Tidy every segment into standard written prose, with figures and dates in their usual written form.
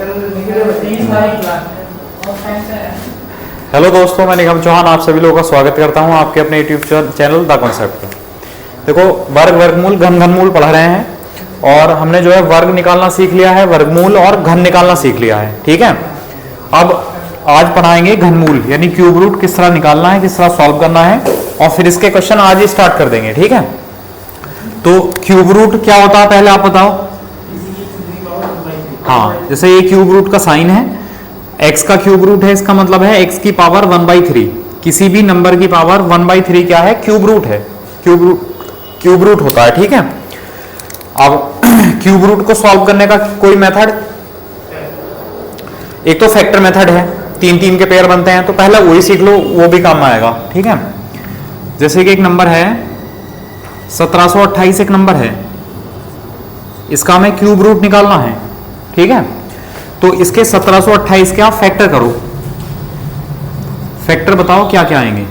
Hello दोस्तों, मैं निगम चौहान आप सभी लोगों का स्वागत करता हूं आपके अपने यूट्यूब चैनल द कॉन्सेप्ट में। देखो, वर्गमूल घनमूल पढ़ रहे हैं और हमने जो है वर्ग निकालना सीख लिया है, वर्गमूल और घन निकालना सीख लिया है। ठीक है, अब आज पढ़ाएंगे घनमूल यानी क्यूब रूट किस तरह निकालना है, किस तरह सॉल्व करना है, और फिर इसके क्वेश्चन आज ही स्टार्ट कर देंगे। ठीक है, तो क्यूब रूट क्या होता है पहले आप बताओ। हाँ, जैसे ये क्यूब रूट का साइन है, x का क्यूब रूट है, इसका मतलब है x की पावर 1/3। किसी भी नंबर की पावर 1/3 क्या है? क्यूब रूट है। क्यूब रूट होता है। ठीक है, अब क्यूब रूट को सॉल्व करने का कोई मेथड, एक तो फैक्टर मेथड है, 3-3 के पेयर बनते हैं, तो पहले वही सीख लो, वो भी काम आएगा। ठीक है, जैसे कि एक नंबर है 1728, एक नंबर है, इसका हमें क्यूब रूट निकालना है। ठीक है, तो इसके 1728 के आप फैक्टर करो। फैक्टर बताओ क्या क्या आएंगे।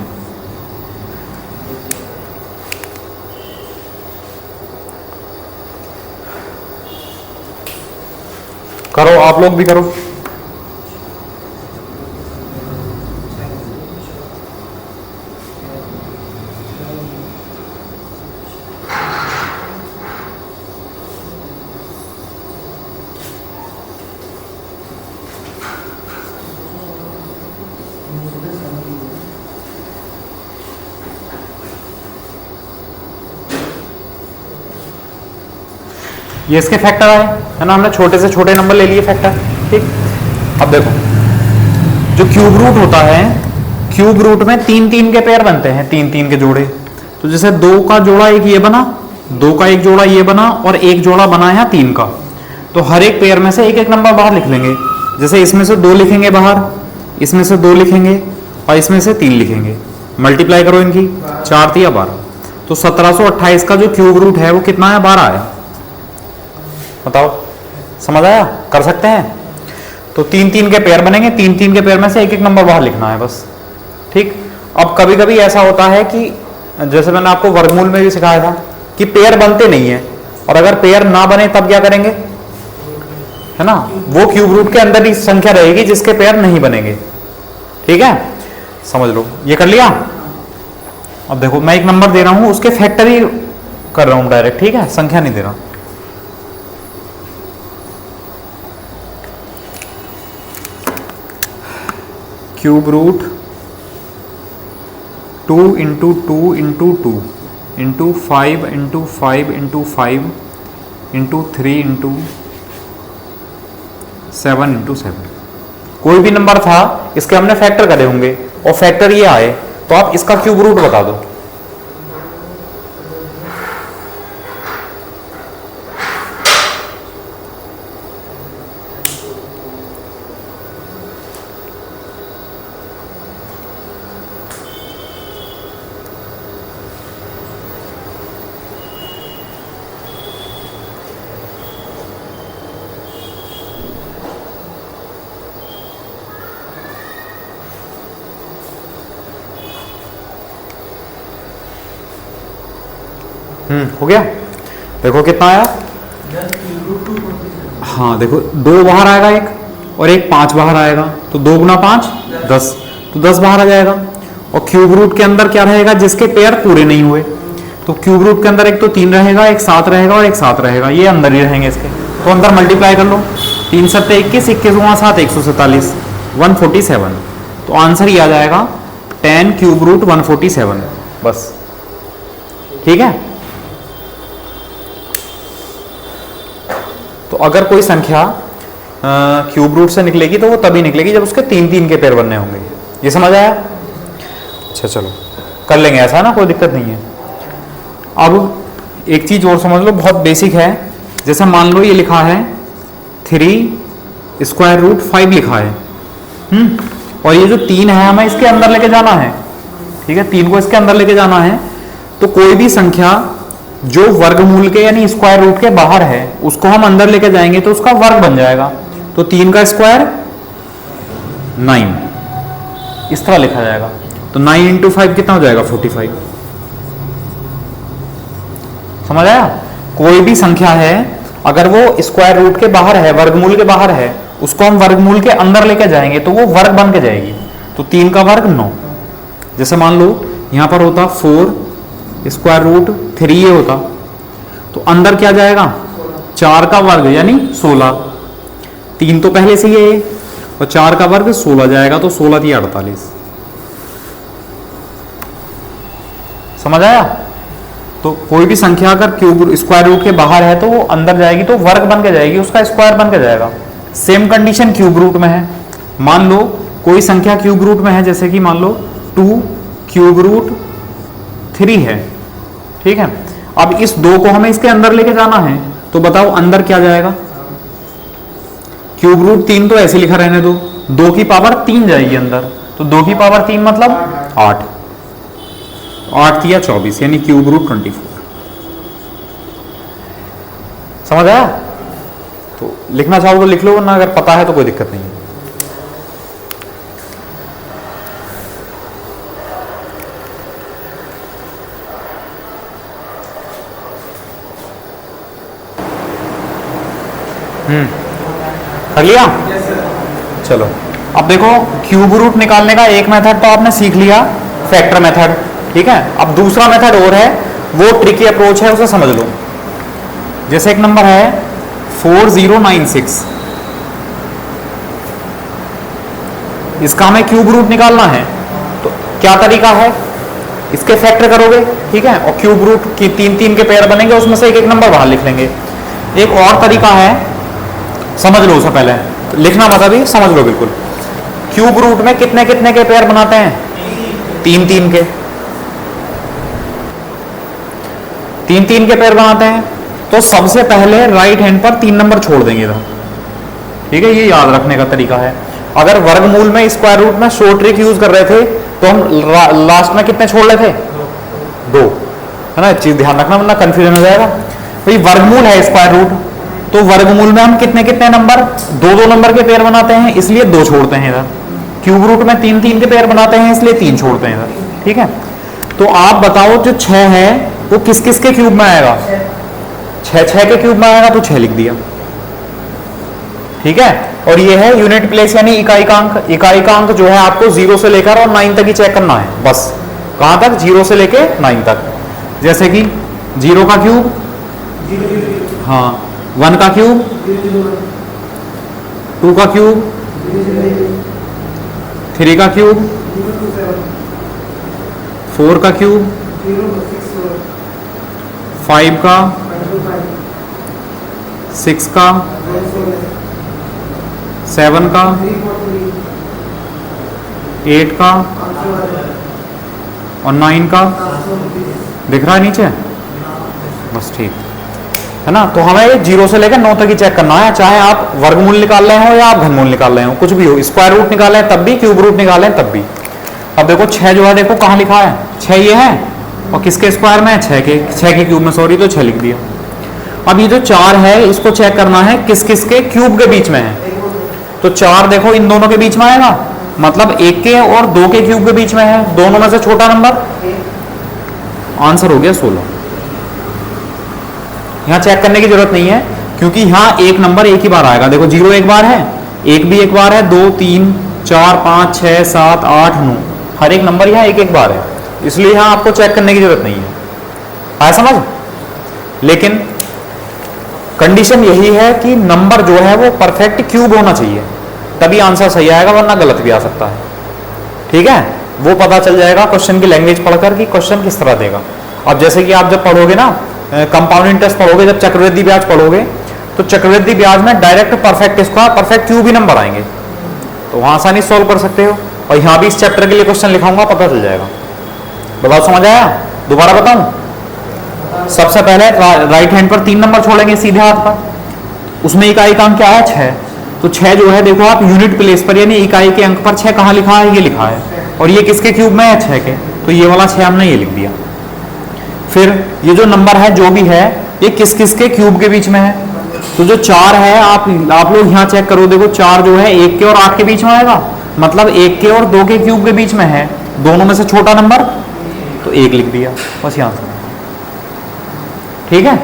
करो, आप लोग भी करो। ये इसके फैक्टर आए है ना, हमने छोटे से छोटे नंबर ले लिए फैक्टर। ठीक, अब देखो, जो क्यूब रूट होता है, क्यूब रूट में 3-3 के पेयर बनते हैं, 3-3 के जोड़े। तो जैसे 2 का जोड़ा एक ये बना, 2 का एक जोड़ा ये बना, और एक जोड़ा बना है 3 का, तो हर एक पेयर में से एक एक नंबर बाहर लिख लेंगे। जैसे इसमें से 2 लिखेंगे बाहर, इसमें से 2 लिखेंगे, और इसमें से 3 लिखेंगे। मल्टीप्लाई करो इनकी, 4 या 12, तो 1728 का जो क्यूब रूट है वो कितना है? 12 है। बताओ, समझ आया? कर सकते हैं। तो 3-3 के पेयर बनेंगे, 3-3 के पेयर में से एक एक नंबर बाहर लिखना है बस। ठीक, अब कभी कभी ऐसा होता है कि जैसे मैंने आपको वर्गमूल में भी सिखाया था कि पेयर बनते नहीं है, और अगर पेयर ना बने तब क्या करेंगे, है ना, वो क्यूब रूट के अंदर ही संख्या रहेगी जिसके पेयर नहीं बनेंगे। ठीक है, समझ लो, ये कर लिया। अब देखो, मैं एक नंबर दे रहा हूं, उसके फैक्टर ही कर रहा हूं डायरेक्ट। ठीक है, संख्या नहीं दे रहा। Cube root 2 × 2 × 2 × 5 × 5 × 5 × 3 × 7 × 7। कोई भी नंबर था, इसके हमने फैक्टर करे होंगे और फैक्टर ये आए, तो आप इसका क्यूब रूट बता दो। हो गया। देखो कितना आया। हाँ देखो, 2 बाहर आएगा एक, और एक 5 बाहर आएगा, तो 2 × 5 10, तो 10 बाहर आ जाएगा। और क्यूब रूट के अंदर क्या रहेगा? जिसके पेयर पूरे नहीं हुए। तो क्यूब रूट के अंदर एक तो 3 रहेगा, एक 7 रहेगा, और एक 7 रहेगा, ये अंदर ही रहेंगे इसके। तो अंदर मल्टीप्लाई कर लो, 3 × 7 = 21, 21 × 7 = 147, 147। तो आंसर ही आ जाएगा 10 क्यूब रूट 147 बस। ठीक है, तो अगर कोई संख्या क्यूब रूट से निकलेगी तो वो तभी निकलेगी जब उसके 3-3 के पेयर बनने होंगे। ये समझ आया? अच्छा चलो, कर लेंगे ऐसा ना, कोई दिक्कत नहीं है। अब एक चीज और समझ लो, बहुत बेसिक है। जैसे मान लो ये लिखा है 3√5 लिखा है, और ये जो 3 है हमें इसके अंदर लेके जाना है। ठीक है, 3 को इसके अंदर लेके जाना है। तो कोई भी संख्या जो वर्गमूल के यानी स्क्वायर रूट के बाहर है, उसको हम अंदर लेके जाएंगे तो उसका वर्ग बन जाएगा। तो 3 का स्क्वायर 9, इस तरह लिखा जाएगा। तो 9 × 5 कितना हो जाएगा? 45। समझ आया? कोई भी संख्या है अगर वो स्क्वायर रूट के बाहर है, वर्गमूल के बाहर है, उसको हम वर्गमूल के अंदर लेके जाएंगे तो वो वर्ग बन के जाएगी। तो 3 का वर्ग 9। जैसे मान लो यहां पर होता 4 स्क्वायर रूट 3 ये होता, तो अंदर क्या जाएगा 4 का वर्ग यानी 16। 3 तो पहले से ही है और 4 का वर्ग 16 जाएगा, तो 16 थी 48। समझ आया? तो कोई भी संख्या अगर क्यूब स्क्वायर रूट के बाहर है तो वो अंदर जाएगी तो वर्ग बन के जाएगी, उसका स्क्वायर बन के जाएगा। सेम कंडीशन क्यूब रूट में है। मान लो कोई संख्या क्यूब रूट में है, जैसे कि मान लो 2 क्यूब रूट 3 है, ठीक है। अब इस 2 को हमें इसके अंदर लेके जाना है, तो बताओ अंदर क्या जाएगा। क्यूब रूट 3 तो ऐसे लिखा रहने दो, 2 की पावर 3 जाएगी अंदर, तो 2 की पावर 3 मतलब 8। 8 या 24 यानी क्यूब रूट 24। समझ आया? तो लिखना चाहो तो लिख लो, वरना अगर पता है तो कोई दिक्कत नहीं है। कर लिया? चलो अब देखो, क्यूब रूट निकालने का एक मेथड तो आपने सीख लिया, फैक्टर मेथड, ठीक है। अब दूसरा मेथड और है, वो ट्रिकी अप्रोच है, उसे समझ लो। जैसे एक नंबर है 4096, इसका हमें क्यूब रूट निकालना है, तो क्या तरीका है, इसके फैक्टर करोगे, ठीक है, और क्यूब रूट की 3 के पेयर बनेंगे, उसमें से एक नंबर बाहर लिख लेंगे। एक और तरीका है, समझ लो उसे, पहले लिखना मत अभी, समझ लो बिल्कुल। क्यूब रूट में कितने कितने के पेयर बनाते हैं? 3 के। 3 के पेयर बनाते हैं, तो सबसे पहले राइट हैंड पर 3 नंबर छोड़ देंगे इधर, ठीक है। ये याद रखने का तरीका है। अगर वर्गमूल में स्क्वायर रूट में शॉर्ट ट्रिक यूज कर रहे थे तो हम लास्ट में कितने छोड़ रहे थे? 2, है ना। चीज ध्यान रखना वरना कंफ्यूजन हो जाएगा। तो ये वर्गमूल है स्क्वायर रूट, तो वर्गमूल में हम कितने कितने नंबर, 2 नंबर के पेयर बनाते हैं, इसलिए 2 छोड़ते हैं इधर। क्यूब रूट में 3 के पेयर बनाते हैं, इसलिए 3 छोड़ते हैं इधर, ठीक है। तो आप बताओ जो 6 है वो किस किस के क्यूब में आएगा? 6 के क्यूब में आएगा, तो 6 लिख दिया, ठीक है। और ये है यूनिट प्लेस यानी इकाइकांक। इकाइकांक जो है आपको 0 से लेकर और 9 तक ही चेक करना है, बस। कहां तक? 0 से लेके 9 तक। जैसे कि 0 का क्यूब, हाँ, 1 का क्यूब, 2 का क्यूब, 3 का क्यूब, 4 का क्यूब, 5 का, 6 का, 7 का, 8 का और 9 का। दिख रहा है नीचे? बस ठीक है ना। तो हमें 0 से लेकर 9 तक ही चेक करना है, चाहे आप वर्गमूल निकाल रहे हो या आप घनमूल निकाल रहे हो, कुछ भी हो। स्क्वायर रूट निकालें तब भी, क्यूब रूट निकालें तब भी। अब देखो 6 जो है, देखो कहाँ लिखा है, 6 ये है, और किसके स्क्वायर में है? 6 के क्यूब में, सॉरी, तो 6 लिख दिया। अब ये जो 4 है इसको चेक करना है किस किस के क्यूब के बीच में है, तो 4 देखो इन दोनों के बीच में आएगा, मतलब 1 के और 2 के क्यूब के बीच में है, दोनों में से छोटा नंबर। आंसर हो गया 16। यहां चेक करने की जरूरत नहीं है, क्योंकि यहां एक नंबर एक ही बार आएगा। देखो 0 एक बार है, 1 भी एक बार है, 2 3 4 5 6 7 8 9, हर एक नंबर यहां एक एक बार है, इसलिए यहां आपको चेक करने की जरूरत नहीं है। आया समझ? लेकिन कंडीशन यही है कि नंबर जो है वो परफेक्ट क्यूब होना चाहिए, तभी आंसर सही आएगा, वरना गलत भी आ सकता है, ठीक है। वो पता चल जाएगा क्वेश्चन की लैंग्वेज पढ़कर कि क्वेश्चन किस तरह देगा। अब जैसे कि आप जब पढ़ोगे ना कंपाउंड इंटरेस्ट पढ़ोगे, जब चक्रवृद्धि ब्याज पढ़ोगे, तो चक्रवृद्धि ब्याज में direct perfect square, perfect cube ही नंबर आएंगे, तो वहां आसानी सॉल्व कर सकते हो। और यहां भी इस चैप्टर के लिए क्वेश्चन लिखाऊंगा, पता चल जाएगा। बताओ समझ आया? दोबारा बताऊं? सबसे पहले राइट हैंड पर 3 नंबर छोड़ेंगे सीधे हाथ पर, उसमें इकाई का अंक क्या है? 6। तो 6 जो है देखो आप यूनिट प्लेस पर यानी इकाई के अंक पर 6 कहां लिखा है? ये लिखा है, और ये किसके क्यूब में है? 6 के, तो ये वाला 6 हमने ये लिख दिया। फिर ये जो नंबर है जो भी है ये किस किस के क्यूब के बीच में है? तो जो 4 है आप लोग यहाँ चेक करो, देखो 4 जो है 1 के और 8 के बीच में आएगा, मतलब 1 के और 2 के क्यूब के बीच में है, दोनों में से छोटा नंबर, तो 1 लिख दिया, बस यहाँ से, ठीक है।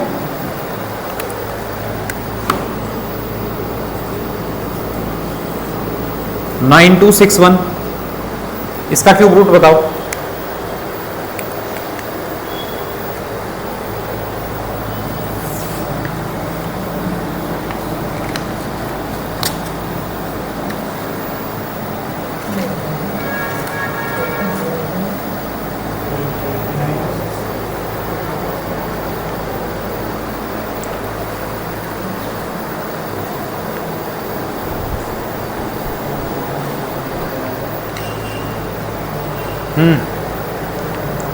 9261। इसका क्यूब रूट बताओ।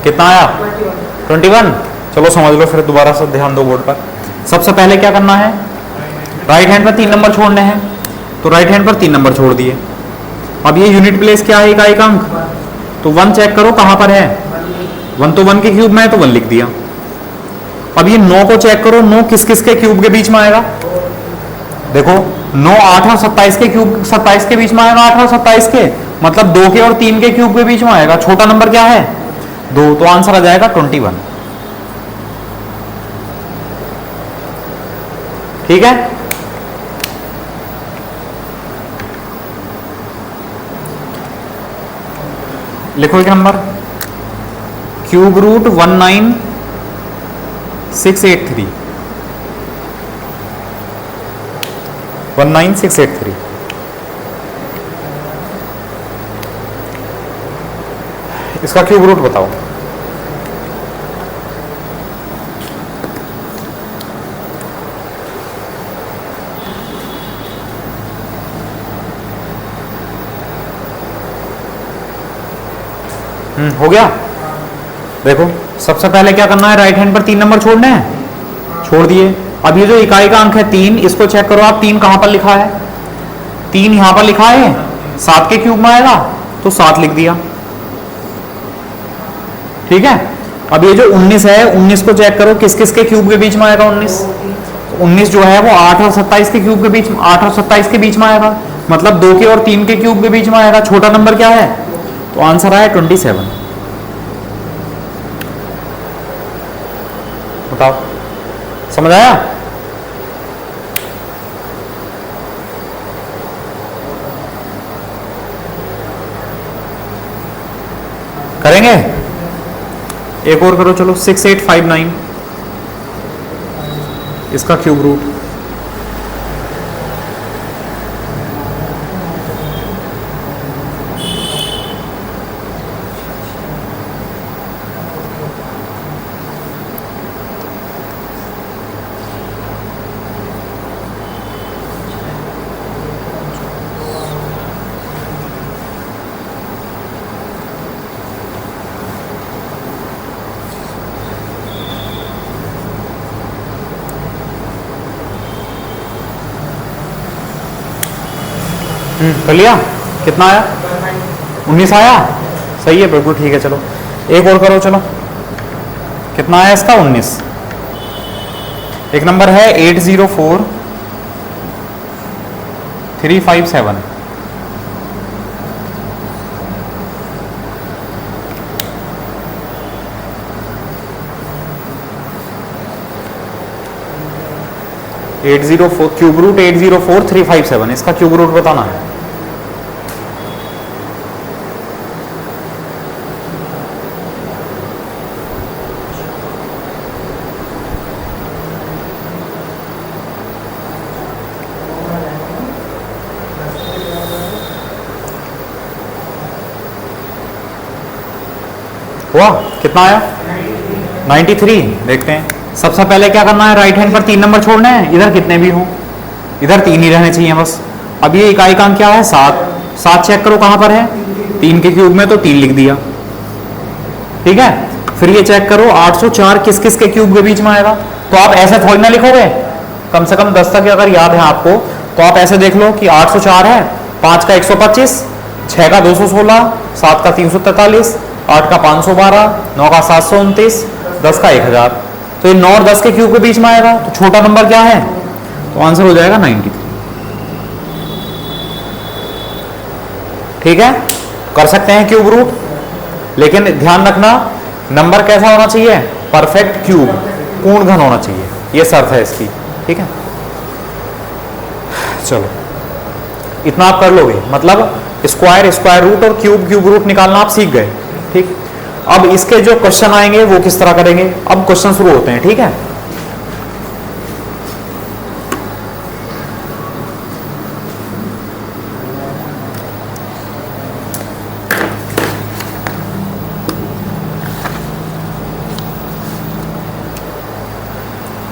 कितना आया? 21। चलो समझ लो फिर, दोबारा से ध्यान दो बोर्ड पर। सबसे पहले क्या करना है, राइट हैंड पर 3 नंबर छोड़ने हैं, तो राइट हैंड पर 3 नंबर छोड़ दिए। अब ये यूनिट प्लेस क्या है, इकाई का अंक, तो 1 चेक करो कहां पर है, 1 तो 1 के क्यूब में है तो 1 लिख दिया। अब ये 9 को चेक करो, 9 किस किस के क्यूब के बीच में आएगा, देखो 9 8 और 27 के क्यूब, 27 के बीच में आएगा, 8 और 27 के, मतलब 2 के और 3 के क्यूब के बीच में आएगा। छोटा नंबर क्या है, 2, तो आंसर आ जाएगा 21। ठीक है, लिखो एक नंबर, क्यूब रूट 19683, 19683। इसका क्यूब रूट बताओ। हो गया। देखो सबसे पहले क्या करना है, राइट हैंड पर 3 नंबर छोड़ने हैं, छोड़ दिए। अब ये जो इकाई का अंक है 3, इसको चेक करो आप, 3 कहां पर लिखा है, 3 यहां पर लिखा है, 7 के क्यूब में आएगा तो 7 लिख दिया। ठीक है, अब ये जो 19 है, 19 को चेक करो किस किस के क्यूब के बीच में आएगा, 19 जो है वो 8 और 27 के क्यूब के बीच में, 8 और 27 के बीच में आएगा, मतलब 2 के और 3 के क्यूब के बीच में आएगा। छोटा नंबर क्या है, तो आंसर आया 27। बताओ, समझ आया? करेंगे, एक और करो, चलो 6859, इसका क्यूब रूट। कर लिया, कितना आया, 19 आया, सही है, बिल्कुल ठीक है। चलो एक और करो, चलो कितना आया इसका, 19। एक नंबर है 804357, क्यूब रूट 804357, इसका क्यूब रूट बताना है। हुआ, कितना आया, 93। देखते हैं, सबसे पहले क्या करना है, राइट हैंड पर 3 नंबर छोड़ने हैं, इधर कितने भी हों, इधर 3 ही रहने चाहिए बस। अब ये इकाई का अंक क्या है, 7, 7 चेक करो कहां पर है, 3 के क्यूब में, तो 3 लिख दिया। ठीक है, फिर ये चेक करो 804 किस किस के क्यूब के बीच में आएगा, तो आप ऐसे थोड़ी ना लिखोगे, कम से कम 10 तक अगर याद है आपको, तो आप ऐसे देख लो कि 804 है, 5 का 125, 6 का 216, 7 का 343, 8 का 512, 9 का 729, 10 का 1000, तो ये 9 और 10 के क्यूब के बीच में आएगा। तो छोटा नंबर क्या है, तो आंसर हो जाएगा 93। ठीक है, कर सकते हैं क्यूब रूट, लेकिन ध्यान रखना नंबर कैसा होना चाहिए, परफेक्ट क्यूब, पूर्ण घन होना चाहिए, ये शर्त है इसकी। ठीक है, चलो इतना आप कर लोगे, मतलब स्क्वायर, स्क्वायर रूट और क्यूब, क्यूब रूट निकालना आप सीख गए। ठीक, अब इसके जो क्वेश्चन आएंगे वो किस तरह करेंगे। अब क्वेश्चन शुरू होते हैं। ठीक है,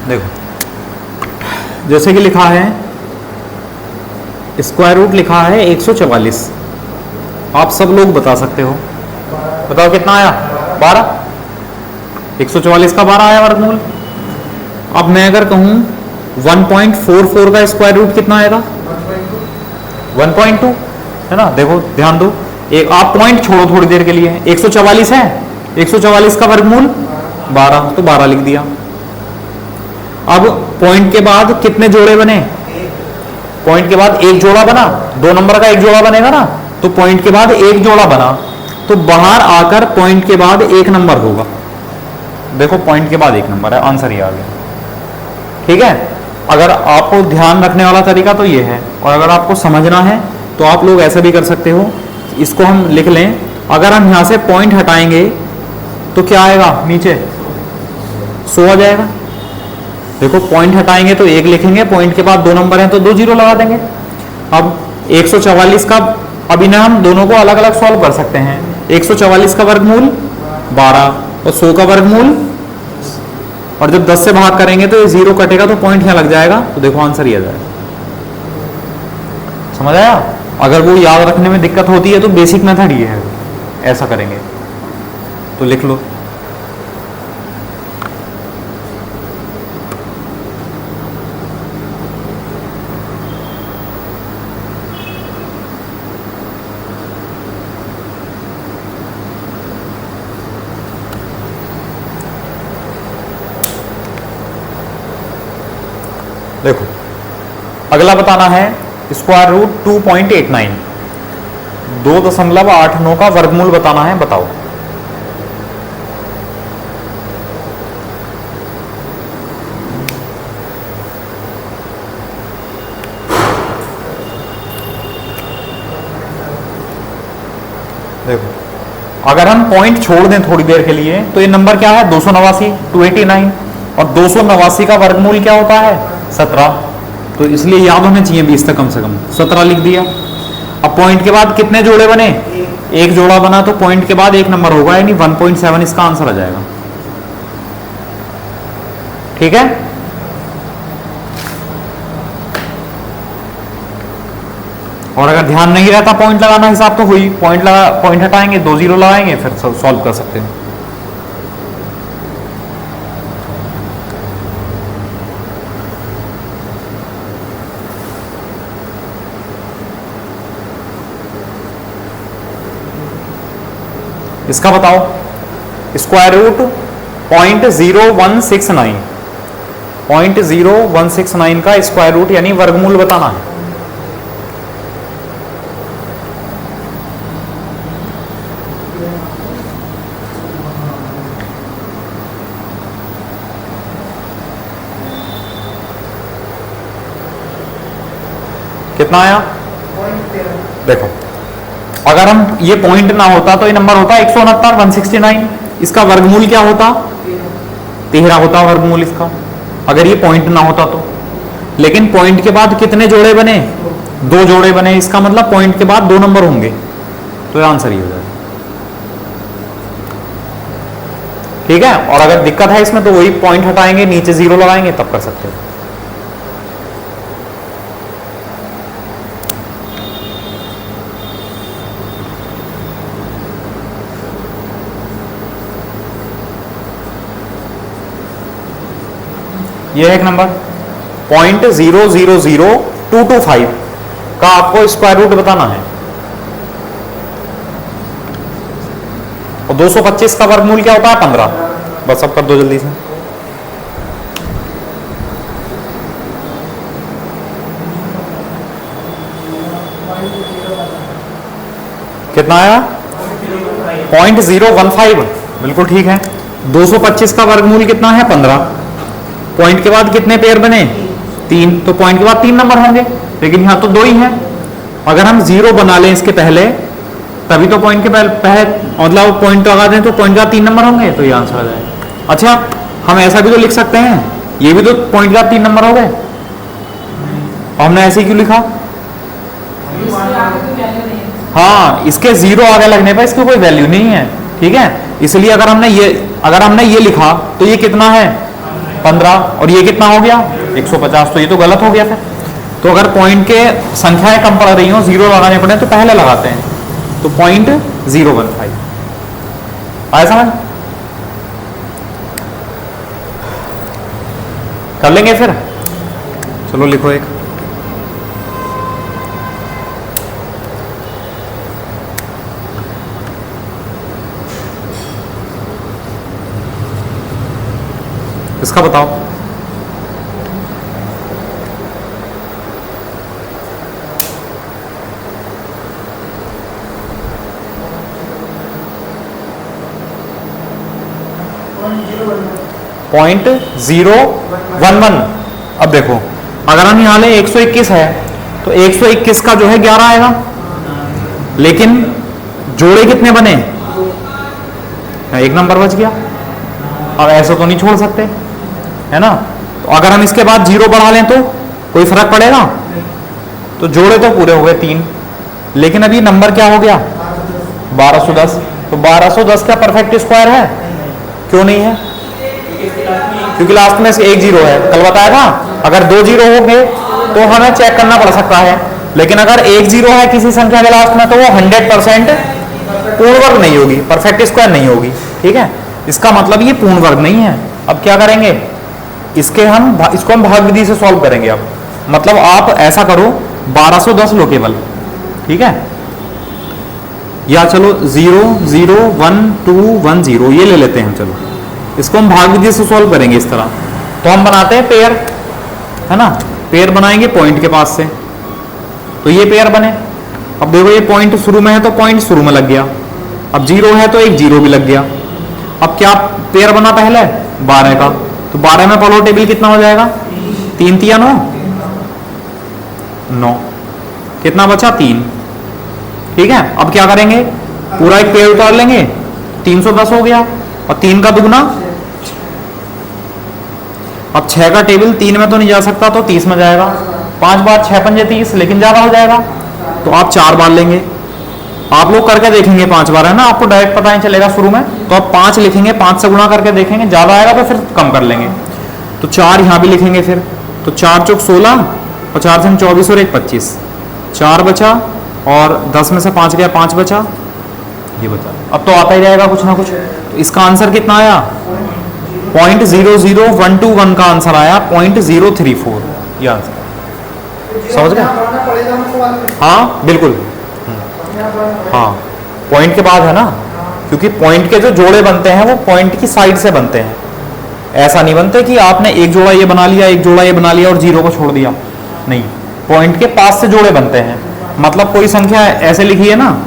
देखो जैसे कि लिखा है स्क्वायर रूट लिखा है 144। आप सब लोग बता सकते हो, बताओ कितना आया, 12। 144 का 12 आया वर्गमूल। अब मैं अगर कहूं 1.44 का स्क्वायर रूट कितना आएगा, 1.2 है ना। देखो ध्यान दो, एक आप पॉइंट छोड़ो थोड़ी देर के लिए, 144 है, 144 का वर्गमूल 12, तो 12 लिख दिया। अब पॉइंट के बाद कितने जोड़े बने, पॉइंट के बाद एक जोड़ा बना, 2 नंबर का एक जोड़ा बनेगा ना, तो पॉइंट के बाद एक जोड़ा बना, तो बाहर आकर पॉइंट के बाद एक नंबर होगा। देखो पॉइंट के बाद एक नंबर है, आंसर ये आ गया। ठीक है, अगर आपको ध्यान रखने वाला तरीका तो ये है, और अगर आपको समझना है तो आप लोग ऐसा भी कर सकते हो, इसको हम लिख लें। अगर हम यहां से पॉइंट हटाएंगे तो क्या आएगा, नीचे 100 आ जाएगा। देखो पॉइंट हटाएंगे तो 1 लिखेंगे, पॉइंट के बाद 2 नंबर हैं तो 2 जीरो लगा देंगे। अब 144 का, अब इन्हें हम दोनों को अलग अलग सॉल्व कर सकते हैं। 144 का वर्गमूल 12 और 100 का वर्गमूल, और जब 10 से भाग करेंगे तो ये 0 कटेगा तो पॉइंट यहाँ लग जाएगा, तो देखो आंसर ये आ जाएगा। समझ आया। अगर वो याद रखने में दिक्कत होती है तो बेसिक मेथड ये है, ऐसा करेंगे तो लिख लो। देखो अगला बताना है स्क्वायर रूट 2.89, 2.89 का वर्गमूल बताना है, बताओ। देखो अगर हम पॉइंट छोड़ दें थोड़ी देर के लिए तो ये नंबर क्या है, 289, 289, और 289 का वर्गमूल क्या होता है, 17। तो इसलिए याद होने चाहिए 20 तक कम से कम, 17 लिख दिया। अब पॉइंट के बाद कितने जोड़े बने, एक जोड़ा बना, तो पॉइंट के बाद एक नंबर होगा, यानी 1.7 इसका आंसर आ जाएगा। ठीक है, और अगर ध्यान नहीं रहता पॉइंट लगाना हिसाब तो हुई, पॉइंट हटाएंगे, 2 जीरो लगाएंगे, फिर सॉल्व कर सकते हैं। इसका बताओ स्क्वायर रूट 0.0169, 0.0169 का स्क्वायर रूट यानी वर्गमूल बताना है। कितना आया, देखो अगर हम ये पॉइंट ना होता तो ये नंबर होता 169, 169। इसका वर्गमूल क्या होता, 13 होता वर्गमूल इसका, अगर ये पॉइंट ना होता तो। लेकिन पॉइंट के बाद कितने जोड़े बने, 2 जोड़े बने, इसका मतलब पॉइंट के बाद 2 नंबर होंगे, तो आंसर ये हो जाएगा। ठीक है, और अगर दिक्कत है इसमें तो वही पॉइंट हटाएंगे, नीचे 0 लगाएंगे, तब कर सकते हैं। ये एक नंबर 0.000225 का आपको स्क्वायर रूट बताना है, और 225 का वर्गमूल क्या होता है, 15। बस अब कर दो जल्दी से। कितना आया, 0.015, बिल्कुल ठीक है। 225 का वर्गमूल कितना है, 15। पॉइंट के बाद कितने पेयर बने, 3, तो पॉइंट के बाद 3 नंबर होंगे, लेकिन यहां तो 2 ही हैं। अगर हम 0 बना लें इसके पहले, तभी तो पॉइंट के पहले मतलब पॉइंट लगा दें तो पॉइंट का 3 नंबर होंगे, तो ये आंसर आ जाएगा। अच्छा, हम ऐसा भी तो लिख सकते हैं, ये भी तो पॉइंट का 3 नंबर हो गए, हमने ऐसे क्यों लिखा? हाँ, इसके 0 आगे लगने पर इसकी कोई वैल्यू नहीं है, ठीक है। इसलिए अगर हमने ये लिखा तो ये कितना है 15, और ये कितना हो गया 150, तो ये तो गलत हो गया फिर। तो अगर पॉइंट के संख्याएं कम पड़ रही हो, 0 लगाने पड़े तो पहले लगाते हैं, तो 0.015 आया समझ? कर लेंगे फिर, चलो लिखो एक। इसका बताओ। .011। अब देखो, अगर हम यहाँ ले 121 है तो 121 का जो है 11 आएगा, लेकिन जोड़े कितने बने, एक नंबर बच गया। अब ऐसा तो नहीं छोड़ सकते, है ना। तो अगर हम इसके बाद 0 बढ़ा लें तो कोई फर्क पड़ेगा? तो जोड़े तो पूरे हो गए 3, लेकिन अभी नंबर क्या हो गया 1210। तो 1210 क्या परफेक्ट स्क्वायर है? क्यों नहीं है? क्योंकि लास्ट में एक 0 है। कल बताया था, अगर 2 0 होंगे तो हमें चेक करना पड़ सकता है, लेकिन अगर एक 0 है किसी संख्या के लास्ट में तो वो 100% पूर्ण वर्ग नहीं होगी, परफेक्ट स्क्वायर नहीं होगी, ठीक है। इसका मतलब ये पूर्ण वर्ग नहीं है। अब क्या करेंगे, इसको हम भाग विधि से सॉल्व करेंगे। अब मतलब आप ऐसा करो, 1210 लो केवल, ठीक है, या चलो 0 0 1 2 1 0 ये ले लेते हैं। चलो इसको हम भाग विधि से सॉल्व करेंगे इस तरह। तो हम बनाते हैं पेयर, है ना, पेयर बनाएंगे पॉइंट के पास से, तो ये पेयर बने। अब देखो ये पॉइंट शुरू में है तो पॉइंट शुरू में लग गया, अब 0 है तो एक 0 भी लग गया। अब क्या पेयर बना पहले 12 का, तो 12 में पढ़ो टेबल कितना हो जाएगा, 3 3 9 9, कितना बचा 3, ठीक है। अब क्या करेंगे, पूरा एक पेड़ उतार लेंगे, 310 हो गया, और 3 का दुगना। अब 6 का टेबल 3 में तो नहीं जा सकता, तो 30 में जाएगा, 5 बार 6 पंजे 30, लेकिन ज्यादा हो जाएगा, तो आप 4 बार लेंगे। आप लोग करके देखेंगे 5 बार, है ना, आपको डायरेक्ट पता नहीं चलेगा शुरू में, तो आप 5 लिखेंगे, 5 से गुणा करके देखेंगे, ज्यादा आएगा तो फिर कम कर लेंगे। तो 4 यहां भी लिखेंगे फिर, तो 4 चौक 16 और 4 से 24 और 1 25, 4 बचा, और 10 में से 5 गया, 5 बचा, ये बचा। अब तो आता ही जाएगा कुछ ना कुछ। तो इसका आंसर कितना आया, 0.00121 का आंसर आया 0.034, ये आंसर समझ गए? हाँ बिल्कुल, हाँ पॉइंट के बाद है ना, क्योंकि पॉइंट के जो जोड़े बनते हैं वो पॉइंट की साइड से बनते हैं, ऐसा नहीं बनते कि आपने एक जोड़ा ये बना लिया, एक जोड़ा ये बना लिया और 0 को छोड़ दिया, नहीं, पॉइंट के पास से जोड़े बनते हैं। मतलब कोई संख्या ऐसे लिखी है ना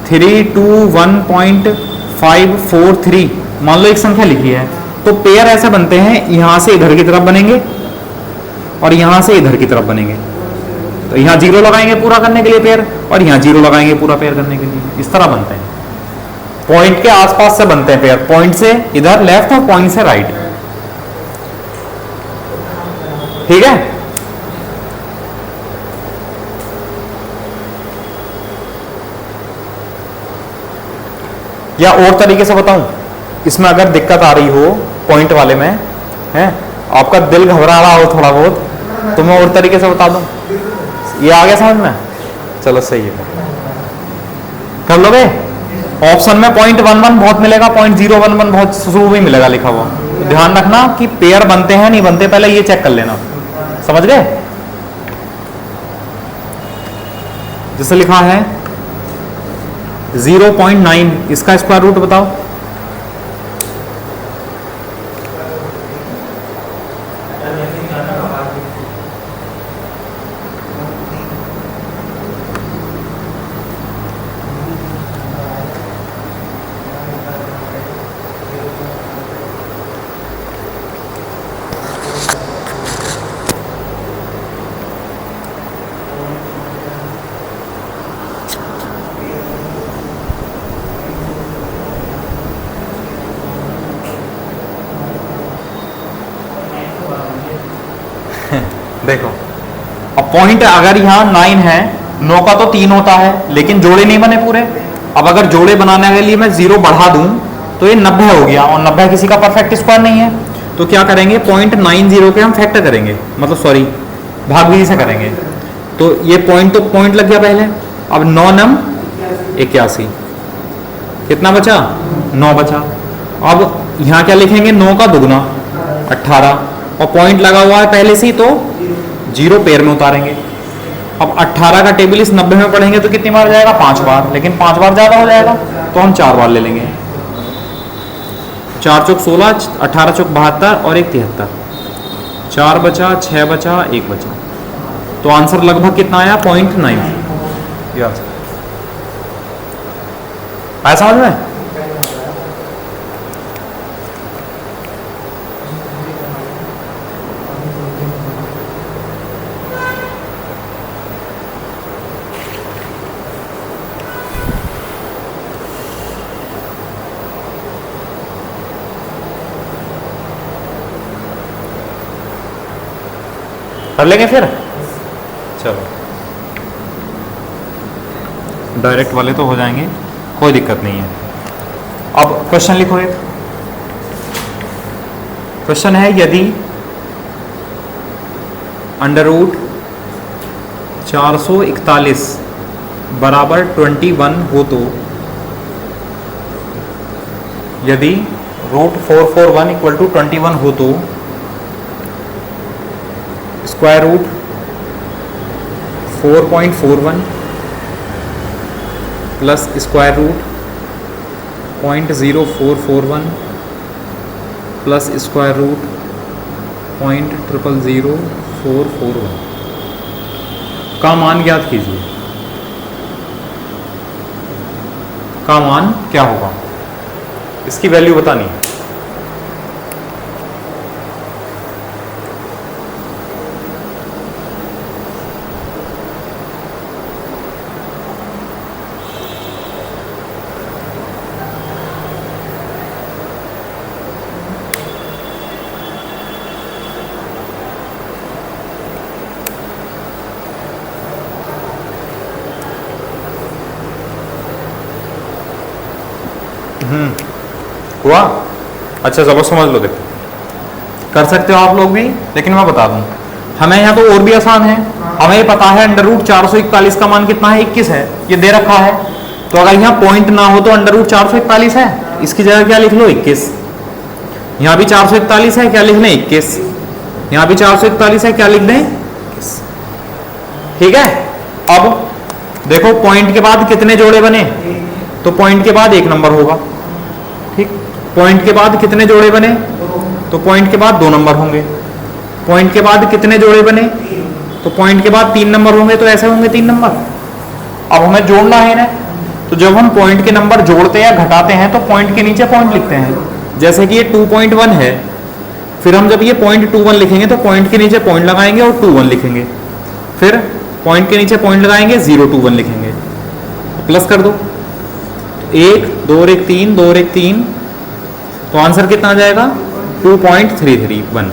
321.543, मान लो एक संख्या लिखी है, तो पेयर ऐसे बनते हैं, यहां से इधर की तरफ बनेंगे और यहां से इधर की तरफ बनेंगे। तो यहां 0 लगाएंगे पूरा करने के लिए पेयर, और यहां 0 लगाएंगे पूरा पेयर करने के लिए, इस तरह बनते हैं। पॉइंट के आसपास से बनते हैं पेयर, पॉइंट से इधर लेफ्ट और पॉइंट से राइट, ठीक है। या और तरीके से बताऊं, इसमें अगर दिक्कत आ रही हो पॉइंट वाले में, है आपका दिल घबरा रहा हो थोड़ा बहुत, तो मैं और तरीके से बता दूं, ये आ गया समझ में? चलो सही है, कर लोगे। ऑप्शन में 0.11 बहुत मिलेगा, 0.011 बहुत शुरू में मिलेगा लिखा हुआ। तो ध्यान रखना कि पेयर बनते हैं नहीं बनते, पहले ये चेक कर लेना, समझ गए? जैसे लिखा है 0.9, इसका स्क्वायर रूट बताओ। देखो अब पॉइंट अगर यहाँ 9 है, 9 का तो 3 होता है लेकिन जोड़े नहीं बने पूरे। अब अगर जोड़े बनाने के लिए मैं 0 बढ़ा दूं तो ये 90 हो गया, और 90 किसी का परफेक्ट स्क्वायर नहीं है। तो क्या करेंगे, 0.90 के हम फैक्टर करेंगे, मतलब सॉरी भागविधि से करेंगे। तो ये पॉइंट तो पॉइंट लग गया पहले। अब 9 नम 81, कितना बचा, 9 बचा। अब यहाँ क्या लिखेंगे, 9 का दुगना 18, और पॉइंट लगा हुआ है पहले से ही तो 0 पेयर में उतारेंगे। अब 18 का टेबल इस 90 में पढ़ेंगे तो कितनी बार जाएगा, 5 बार, लेकिन 5 बार ज्यादा हो जाएगा तो हम 4 बार ले लेंगे। 4 चौक 16, 18 चौक 72 और 1 73, 4 बचा, 6 बचा, 1 बचा। तो आंसर लगभग कितना आया, 0.9। आया समझ में? कर लेंगे फिर, चलो डायरेक्ट वाले तो हो जाएंगे, कोई दिक्कत नहीं है। अब क्वेश्चन लिखो। एक क्वेश्चन है, यदि √ 441 बराबर 21 हो तो, यदि √441 = 21 हो तो square root 4.41 plus square root 0.0441 plus square root 0.000441 का मान ज्ञात कीजिए। का मान क्या होगा, इसकी वैल्यू बतानी है। हुआ? अच्छा चलो समझ लो, देखो कर सकते हो आप लोग भी, लेकिन मैं बता दूं, हमें यहाँ तो और भी आसान है। हमें ये पता है √ 441 का मान कितना है, 21 है, ये दे रखा है। तो अगर यहाँ पॉइंट ना हो तो √ 441 है, इसकी जगह क्या लिख लो, 21। यहाँ भी 441 है, क्या लिख लें, 21। यहाँ भी 441 है, क्या लिख दें, 21। ठीक है। अब देखो पॉइंट के बाद कितने जोड़े बने, तो पॉइंट के बाद 1 नंबर होगा। ठीक, पॉइंट के बाद कितने जोड़े बने, तो पॉइंट के बाद 2 नंबर होंगे। पॉइंट के बाद कितने जोड़े बने, तो पॉइंट के बाद 3 नंबर होंगे, तो ऐसे होंगे 3 नंबर। अब हमें जोड़ना है ना, तो जब हम पॉइंट के नंबर जोड़ते या घटाते हैं तो पॉइंट के नीचे पॉइंट लिखते हैं। जैसे कि ये 2.1 है, फिर हम जब ये 0.21 लिखेंगे तो पॉइंट के नीचे पॉइंट लगाएंगे और 21 लिखेंगे, फिर पॉइंट के नीचे पॉइंट लगाएंगे, 021 लिखेंगे, प्लस कर दो, 1 2 और 1 3, 2 और 1 3, तो आंसर कितना आ जाएगा, 2.331।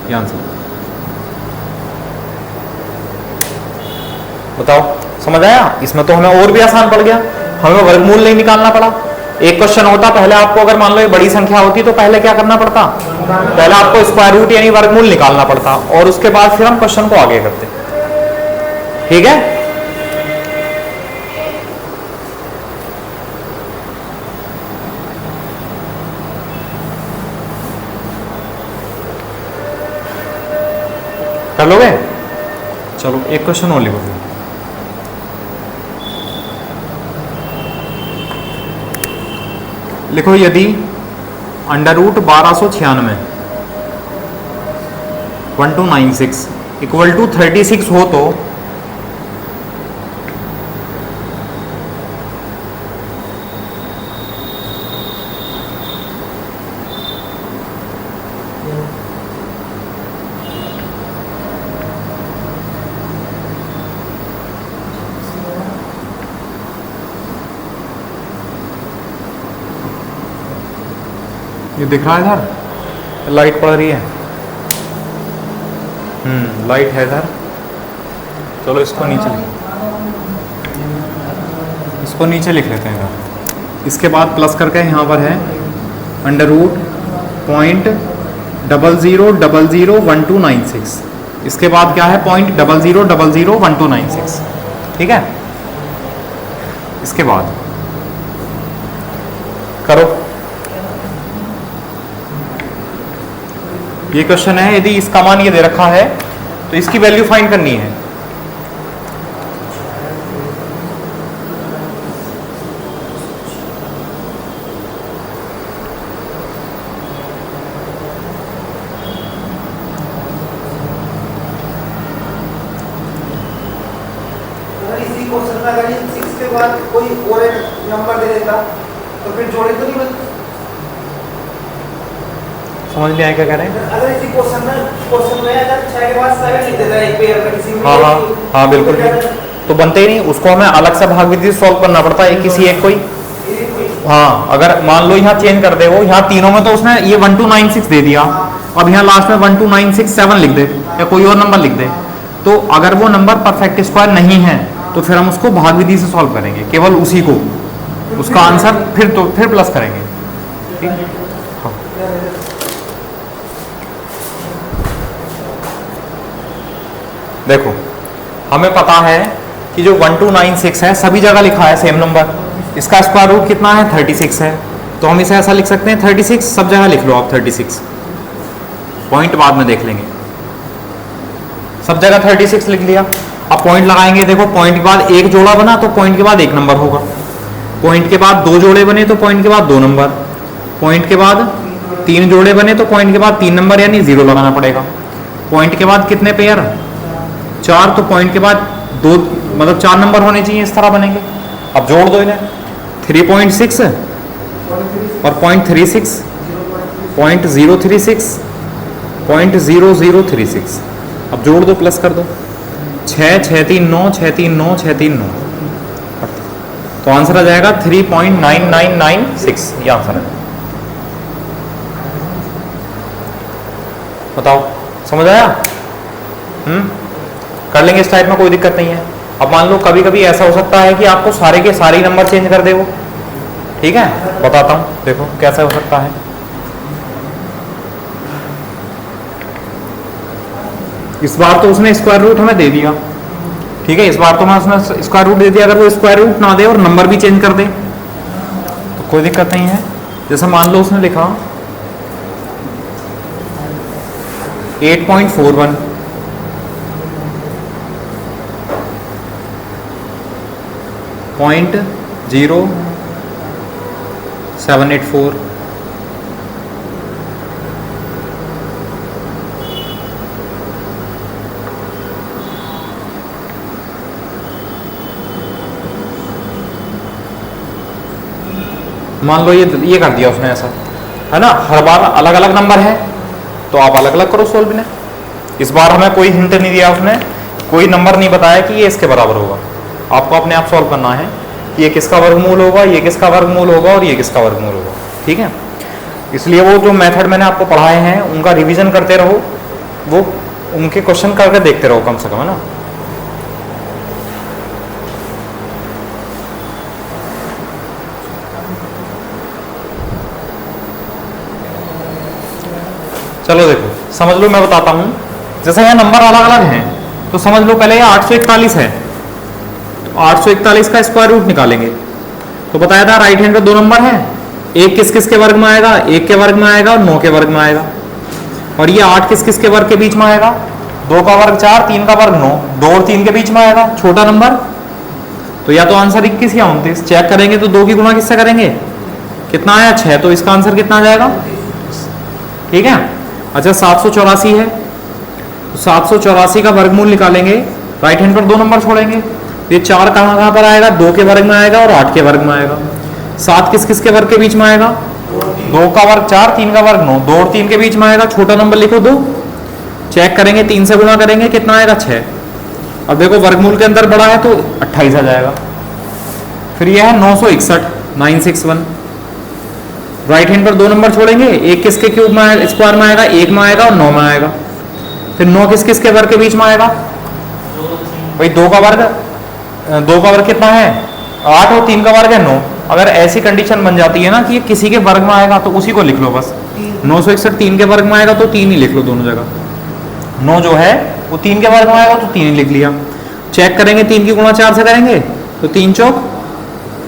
ये आंसर बताओ, समझ आया? इसमें तो हमें और भी आसान पड़ गया, हमें वर्गमूल नहीं निकालना पड़ा। एक क्वेश्चन होता, पहले आपको अगर मान लो ये बड़ी संख्या होती तो पहले क्या करना पड़ता, पहले आपको स्क्वायर रूट यानी वर्गमूल निकालना पड़ता, और उसके बाद फिर हम क्वेश्चन को आगे करते। ठीक है, कर लोगे? चलो एक क्वेश्चन और लिखो। लिखो, यदि √ 1296 1296 = 36 हो तो ये दिख रहा है इधर, लाइट पड़ रही है। लाइट है इधर, चलो इसको नीचे लिख लेते हैं इधर। इसके बाद प्लस करके यहाँ पर है अंडर रूट 0.00001296। इसके बाद क्या है 0.00001296, ठीक है। इसके बाद करो, ये क्वेश्चन है, यदि इसका मान ये दे रखा है तो इसकी वैल्यू फाइंड करनी है। इसी क्वेश्चन में अगर 6 के बाद कोई और एक नंबर दे देता तो फिर जोड़े तो नहीं बनते। समझ लिया है क्या कह रहे हैं? अगर इसी क्वेश्चन में अगर 6 के बाद 7 लिख देता है एक पेयर का किसी में, हाँ बिल्कुल, तो बनते ही नहीं, उसको हमें अलग से भाग विधि सॉल्व करना पड़ता है किसी एक कोई। हाँ, अगर मान लो यहाँ चेंज कर दे, वो यहाँ तीनों में तो उसने ये 1296 दे दिया, अब यहाँ लास्ट में 12967 लिख दे या कोई और नंबर लिख दे, तो अगर वो नंबर परफेक्ट स्क्वायर नहीं है तो फिर हम उसको भाग विधि से सॉल्व करेंगे, केवल उसी को, उसका आंसर फिर प्लस करेंगे, ठीक। हाँ। देखो हमें पता है कि जो 1296 है सभी जगह लिखा है सेम नंबर, इसका स्क्वायर रूट कितना है 36 है, तो हम इसे ऐसा लिख सकते हैं 36, सब जगह लिख लो आप 36, पॉइंट बाद में देख लेंगे। सब जगह 36 लिख लिया, अब पॉइंट लगाएंगे। देखो पॉइंट के बाद एक जोड़ा बना तो पॉइंट के बाद एक नंबर होगा, पॉइंट के बाद दो जोड़े बने तो पॉइंट के बाद दो नंबर, पॉइंट के बाद तीन जोड़े बने तो पॉइंट के बाद तीन नंबर यानी 0 लगाना पड़ेगा। पॉइंट के बाद कितने पेयर 4, तो पॉइंट के बाद दो, मतलब 4 नंबर होने चाहिए, इस तरह बनेंगे। अब जोड़ दो इन्हें, 3.6 और 0.36, 0.036, 0.0036। अब जोड़ दो, प्लस कर दो, 6 6 3 9 6 3 9 6 3 9, तो आंसर आ जाएगा 3.9996, ये आंसर है। बताओ समझ आया? कर लेंगे इस टाइप में, कोई दिक्कत नहीं है। अब मान लो कभी कभी ऐसा हो सकता है कि आपको सारे के सारे नंबर चेंज कर दे वो, ठीक है, बताता हूं, देखो कैसा हो सकता है। इस बार तो उसने स्क्वायर रूट हमें दे दिया, ठीक है, इस बार तो मैं उसने स्क्वायर रूट दे दिया, अगर वो स्क्वायर रूट ना दे और नंबर भी चेंज कर दे तो कोई दिक्कत नहीं है। जैसे मान लो उसने लिखा 8.41, .0784, मान लो ये कर दिया उसने, ऐसा है ना, हर बार अलग अलग नंबर है तो आप अलग अलग करो सोल्व ने। इस बार हमें कोई हिंट नहीं दिया उसने, कोई नंबर नहीं बताया कि ये इसके बराबर होगा, आपको अपने आप सॉल्व करना है कि ये किसका वर्गमूल होगा, ये किसका वर्गमूल होगा और ये किसका वर्गमूल होगा, ठीक है। इसलिए वो जो मेथड मैंने आपको पढ़ाए हैं उनका रिवीजन करते रहो, वो उनके क्वेश्चन करके देखते रहो कम से कम, है ना। चलो देखो समझ लो, मैं बताता हूं। जैसे यहाँ नंबर अलग अलग हैं तो समझ लो पहले ये 841 है, तो 841 का स्क्वायर रूट निकालेंगे। तो बताया था राइट हैंड पे दो नंबर हैं, एक किस किस के वर्ग में आएगा, 1 के वर्ग में आएगा और 9 के वर्ग में आएगा, और ये 8 किस किस के वर्ग के बीच में आएगा, 2 का वर्ग 4, 3 का वर्ग 9, 2 और 3 के बीच में आएगा छोटा नंबर। तो या तो आंसर 21 या 29, चेक करेंगे तो 2 की गुणा किससे करेंगे, कितना आया 6, तो इसका आंसर कितना आ जाएगा, ठीक है। अच्छा 784 है, तो 784 का वर्गमूल निकालेंगे, राइट हैंड पर दो नंबर छोड़ेंगे, ये 4 कहाँ पर आएगा, 2 के वर्ग में आएगा और 8 के वर्ग में आएगा। 7 किस किस के वर्ग के बीच में आएगा, 2 का वर्ग 4, 3 का वर्ग 9, 2 और 3 के बीच में आएगा, छोटा नंबर लिखो 2, चेक करेंगे 3 से गुणा करेंगे कितना आएगा 6। अब देखो वर्गमूल के अंदर बड़ा है तो 28 आ जाएगा। फिर यह है 961, 961, राइट हैंड पर दो नंबर छोड़ेंगे, एक किसके क्यूब में स्क्वायर में आएगा, 1 में आएगा और 9 में आएगा। फिर फिर 9 किस किस के वर्ग के बीच में आएगा? भाई 2 का वर्ग, 2 का वर्ग कितना है 8 और 3 का वर्ग है 9। अगर ऐसी कंडीशन बन जाती है ना कि ये किसी के वर्ग में आएगा तो उसी को लिख लो बस। 961 3 के वर्ग में आएगा तो 3 ही लिख लो दोनों जगह। 9 जो है वो 3 के वर्ग में आएगा तो 3 ही लिख लिया। चेक करेंगे 3 की गुणा 4 से करेंगे तो 3 चौक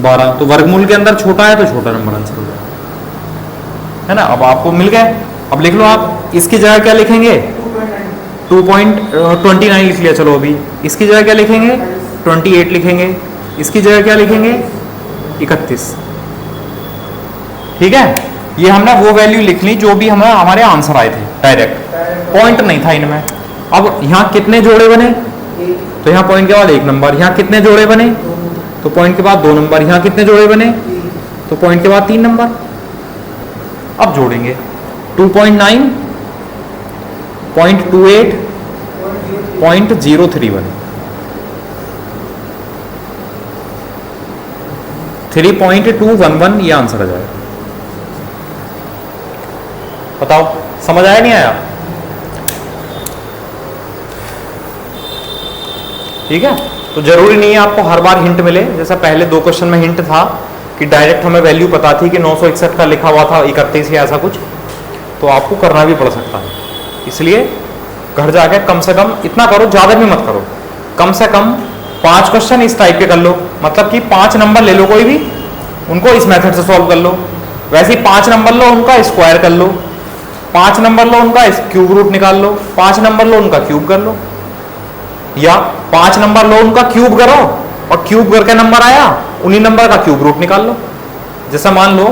12, तो वर्गमूल के अंदर छोटा है तो छोटा नंबर आंसर हो जाएगा, है ना। अब आपको मिल गए। अब लिख लो आप, इसकी जगह क्या लिखेंगे? 2.29 लिख लिया। चलो अभी इसकी जगह क्या लिखेंगे? 28 लिखेंगे। इसकी जगह क्या लिखेंगे? 31। ठीक है, ये हमने वो वैल्यू लिख ली जो भी हमें हमारे आंसर आए थे डायरेक्ट, पॉइंट नहीं था इनमें। अब यहाँ कितने जोड़े बने? तो यहाँ पॉइंट के बाद 1 नंबर। यहाँ कितने जोड़े बने? तो पॉइंट के बाद 2 नंबर। यहाँ कितने जोड़े बने? तो पॉइंट के बाद 3 नंबर। अब जोड़ेंगे 2.9, 0.28, 0.031, 3.211 ये आंसर आ जाएगा। बताओ समझ आया नहीं आया? ठीक है, तो जरूरी नहीं है आपको हर बार हिंट मिले। जैसा पहले 2 क्वेश्चन में हिंट था कि डायरेक्ट हमें वैल्यू पता थी कि 961 का लिखा हुआ था 31 या ऐसा कुछ, तो आपको करना भी पड़ सकता है। इसलिए घर जाके कम से कम इतना करो, ज़्यादा भी मत करो, कम से कम 5 क्वेश्चन इस टाइप के कर लो। मतलब कि 5 नंबर ले लो कोई भी, उनको इस मेथड से सॉल्व कर लो। वैसे ही 5 नंबर लो, उनका स्क्वायर कर लो। 5 नंबर लो, उनका क्यूब रूट निकाल लो। 5 नंबर लो, उनका क्यूब कर लो। या 5 नंबर लो, उनका क्यूब करो, और क्यूब करके नंबर आया उन्हीं नंबर का क्यूब रूट निकाल लो। जैसा मान लो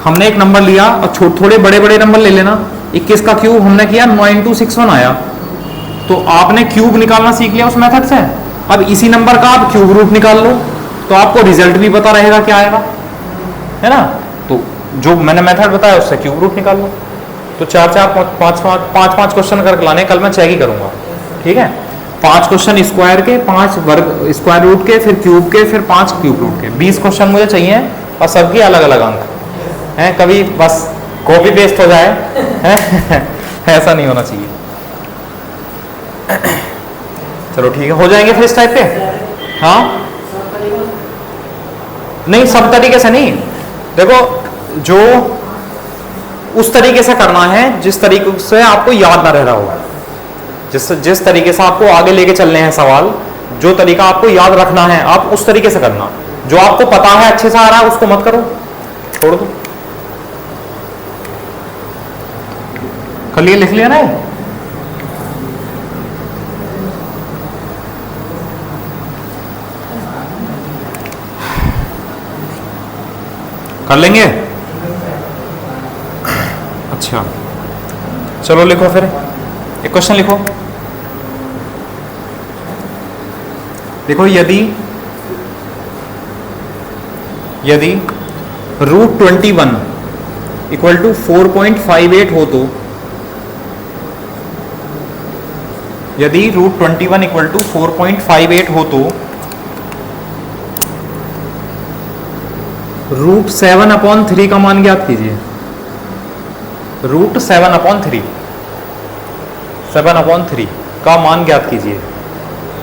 हमने एक नंबर लिया और थोड़े बड़े बड़े नंबर ले लेना। 21 का क्यूब हमने किया 9261 आया, तो आपने क्यूब निकालना सीख लिया उस मेथड से। अब इसी नंबर का आप क्यूब रूट निकाल लो, तो आपको रिजल्ट भी पता रहेगा क्या आएगा, है ना। तो जो मैंने मेथड बताया उससे क्यूब रूट निकाल लो। तो 4-5 क्वेश्चन करके लाने, कल मैं 6 ही करूंगा। ठीक है, 5 क्वेश्चन स्क्वायर के, 5 वर्ग स्क्वायर रूट के, फिर क्यूब के, फिर 5 क्यूब रूट के। 20 क्वेश्चन मुझे चाहिए और सबकी अलग अलग अंक हैं। कभी बस कॉपी पेस्ट हो जाए है? ऐसा नहीं होना चाहिए। चलो ठीक है, हो जाएंगे फिर इस टाइप पे। हाँ नहीं, सब तरीके से नहीं। देखो जो उस तरीके से करना है जिस तरीके से आपको याद ना रह रहा हो, जिस तरीके से आपको आगे लेके चलने हैं सवाल, जो तरीका आपको याद रखना है आप उस तरीके से करना। जो आपको पता है अच्छे से आ रहा है उसको मत करो, छोड़ दो। कल ये लिख लिया ना, कर लेंगे। अच्छा चलो लिखो फिर, एक क्वेश्चन लिखो। देखो यदि √21 इक्वल टू 4.58 हो तो, यदि √21 इक्वल टू 4.58 हो तो √7/3 का मान ज्ञात कीजिए। √7/3 7/3 का मान ज्ञात कीजिए।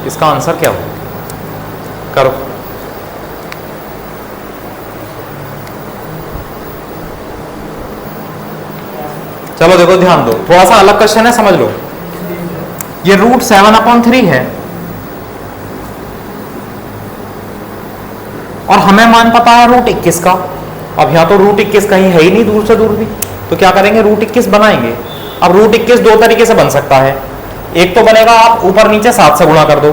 इसका आंसर क्या हो? करो। चलो देखो ध्यान दो, थोड़ा सा अलग क्वेश्चन है, समझ लो। ये √7/3 है और हमें मान पता है √21 का। अब यहाँ तो √21 कहीं है ही नहीं, दूर से दूर भी, तो क्या करेंगे √21 बनाएंगे। अब √21 दो तरीके से बन सकता है। एक तो बनेगा आप ऊपर नीचे 7 से गुणा कर दो,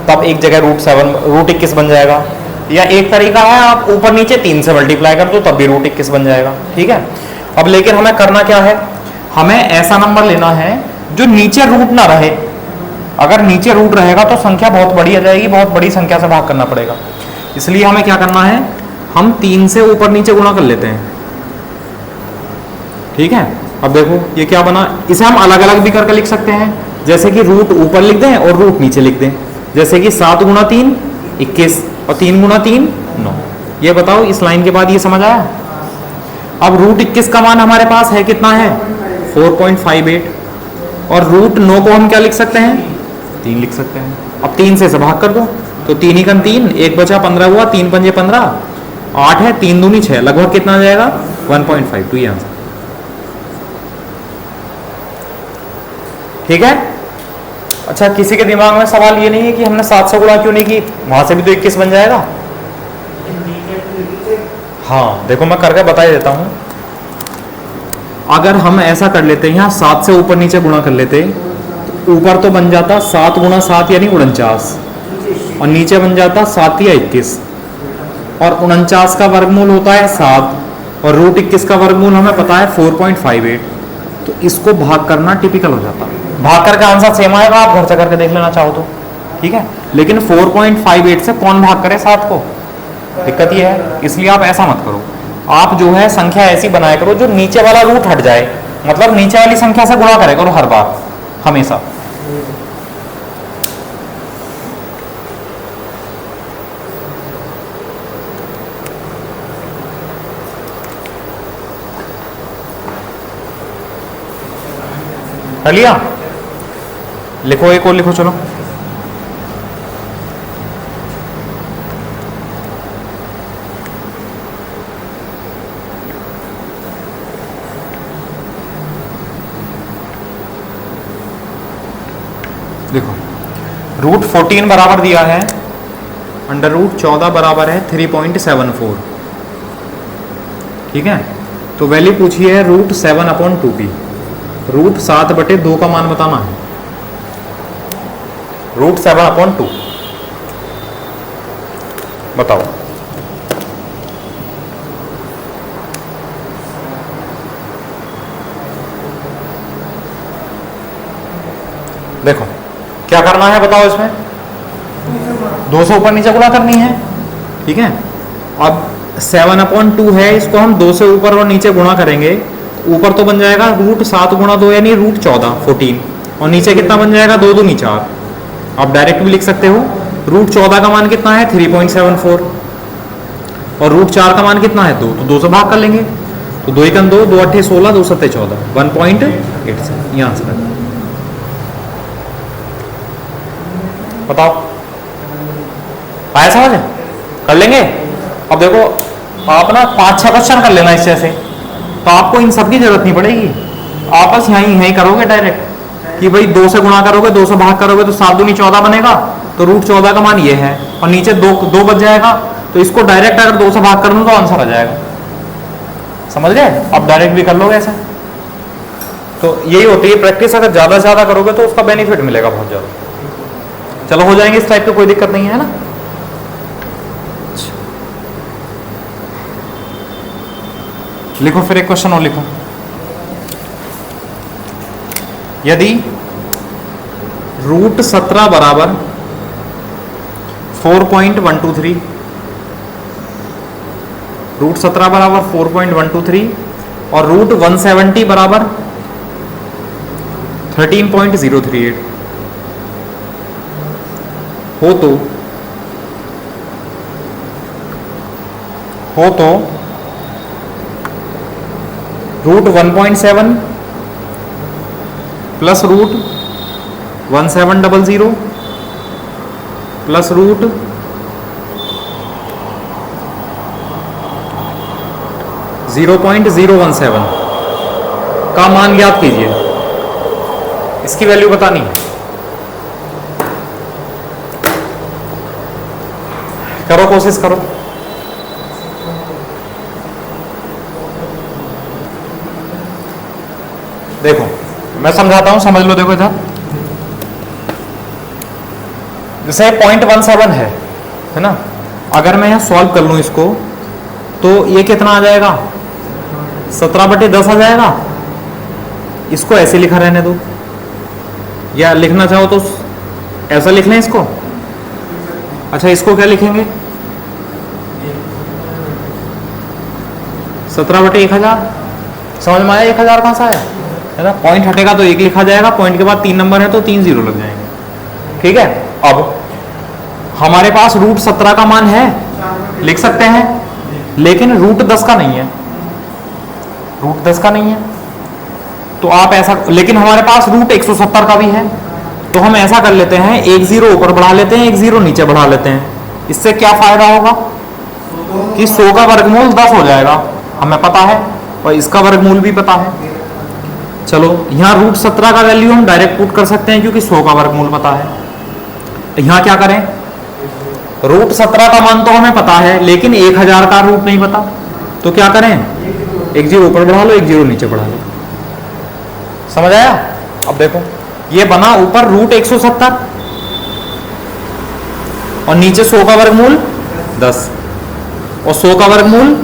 तब एक जगह √21 बन जाएगा। या एक तरीका है आप ऊपर नीचे 3 से मल्टीप्लाई कर दो, तब भी √21 बन जाएगा। ठीक है, अब लेकिन हमें करना क्या है, हमें ऐसा नंबर लेना है जो नीचे रूट ना रहे। अगर नीचे रूट रहेगा तो संख्या बहुत बड़ी आ जाएगी, बहुत बड़ी संख्या से भाग करना पड़ेगा। इसलिए हमें क्या करना है, हम 3 से ऊपर नीचे गुणा कर लेते हैं। ठीक है, अब देखो ये क्या बना, इसे हम अलग अलग भी करके लिख सकते हैं। जैसे कि रूट ऊपर लिख दें और रूट नीचे लिख दें। जैसे कि 7 × 3 21 और 3 × 3 9। ये बताओ इस लाइन के बाद ये समझ आया? अब √21 का मान हमारे पास है कितना है 4.58। और रूट 9 को हम क्या लिख सकते हैं, 3 लिख सकते हैं। अब 3 से भाग कर दो तो 3 ही कम 3, 1 बचा 15 हुआ, 3 पंजे 15, 8 है, 3 दूनी 6, लगभग कितना आ जाएगा 1.52 ये आंसर। ठीक है। अच्छा, किसी के दिमाग में सवाल ये नहीं है कि हमने 7 से गुणा क्यों नहीं की, वहां से भी तो 21 बन जाएगा। हाँ देखो मैं करके बता ही देता हूं। अगर हम ऐसा कर लेते हैं, यहाँ 7 से ऊपर नीचे गुणा कर लेते, तो ऊपर तो बन जाता 7 गुणा 7 यानी 49, और नीचे बन जाता 7 या 21, और 49 का वर्गमूल होता है 7, और रूट 21 का वर्गमूल हमें पता है 4.58। तो इसको भाग करना टिपिकल हो जाता, भाग करके आंसर सेम आएगा, आप घर से करके देख लेना चाहो तो। ठीक है, लेकिन 4.58 से कौन भाग करे 7 को, दिक्कत ये है। इसलिए आप ऐसा मत करो, आप जो है संख्या ऐसी बनाया करो जो नीचे वाला रूट हट जाए, मतलब नीचे वाली संख्या से गुणा करे करो हर बार, हमेशा। कर लिया? लिखो, एक और लिखो चलो। देखो, रूट 14 बराबर दिया है, अंडर रूट 14 बराबर है 3.74। ठीक है, तो वैल्यू पूछी है रूट 7/2p, रूट 7/2 का मान बताना है, रूट 7/2 बताओ। देखो क्या करना है बताओ, इसमें 2 से ऊपर नीचे गुणा करनी है। ठीक है, अब 7/2 है, इसको हम 2 से ऊपर और नीचे गुणा करेंगे, ऊपर तो बन जाएगा रूट 7 गुणा 2 यानी रूट 14, और नीचे कितना बन जाएगा 2 दूनी 4। आप डायरेक्ट भी लिख सकते हो, रूट 14 का मान कितना है 3.74, और रूट 4 का मान कितना है 2, तो 2 से भाग कर लेंगे, तो 2 1 2, 2 8 16, 2 7 14, 1.87 ये आंसर है। बताओ आया समझ? कर लेंगे। अब देखो आप ना 5-6 क्वेश्चन कर लेना इस जैसे, तो आपको इन सब की जरूरत नहीं पड़ेगी, आप बस यहीं करोगे डायरेक्ट कि भाई 2 से गुणा करोगे, 2 से भाग करोगे तो 7 दूनी 14 बनेगा, तो रूट 14 का मान ये है, और नीचे 2 बच जाएगा, तो इसको डायरेक्ट अगर 2 से भाग कर दूं तो आंसर आ जाएगा। समझ गए? आप डायरेक्ट भी कर लोगे ऐसा। तो यही होती है प्रैक्टिस, अगर ज्यादा से ज्यादा करोगे तो उसका बेनिफिट मिलेगा बहुत ज्यादा। चलो हो जाएंगे इस टाइप की, कोई दिक्कत नहीं है ना। लिखो फिर एक क्वेश्चन और लिखो। यदि रूट 17 बराबर 4.123, रूट 17 बराबर 4.123 और रूट 170 बराबर 13.038 हो तो root 1.7 plus root 1700 plus root 0.017 का मान ज्ञात कीजिए। इसकी वैल्यू बतानी है। करो, कोशिश करो। देखो मैं समझाता हूं, समझ लो। देखो इधर जैसे 0.17 है ना, अगर मैं यहां सॉल्व कर लूं इसको तो ये कितना आ जाएगा 17/10 आ जाएगा। इसको ऐसे लिखा रहने दो, या लिखना चाहो तो ऐसा लिख लें इसको। अच्छा इसको क्या लिखेंगे 17/1000। समझ में आया? 1000 कहां से आया है ना, पॉइंट हटेगा तो 1 लिखा जाएगा, पॉइंट के बाद 3 नंबर है तो 3 0 लग जाएंगे। ठीक है, अब हमारे पास रूट 17 का मान है, लिख सकते हैं, लेकिन रूट 10 का नहीं है, रूट 10 का नहीं है। तो आप ऐसा, लेकिन हमारे पास रूट 170 का भी है, तो हम ऐसा कर लेते हैं, एक जीरो ऊपर बढ़ा लेते हैं, एक जीरो नीचे बढ़ा लेते हैं। इससे क्या फायदा होगा कि 100 का वर्गमूल 10 हो जाएगा, हमें पता है, और इसका वर्गमूल भी पता है। चलो यहाँ रूट 17 का वैल्यू हम डायरेक्ट पुट कर सकते हैं क्योंकि 100 का वर्गमूल पता है। यहाँ क्या करें, रूट 17 का मान तो हमें पता है लेकिन 1000 का रूट नहीं पता, तो क्या करें, एक जीरो ऊपर बढ़ा लो, एक जीरो नीचे बढ़ा लो। समझ आया? अब देखो ये बना ऊपर रूट 170 और नीचे 100 का वर्गमूल 10, और 100 का वर्गमूल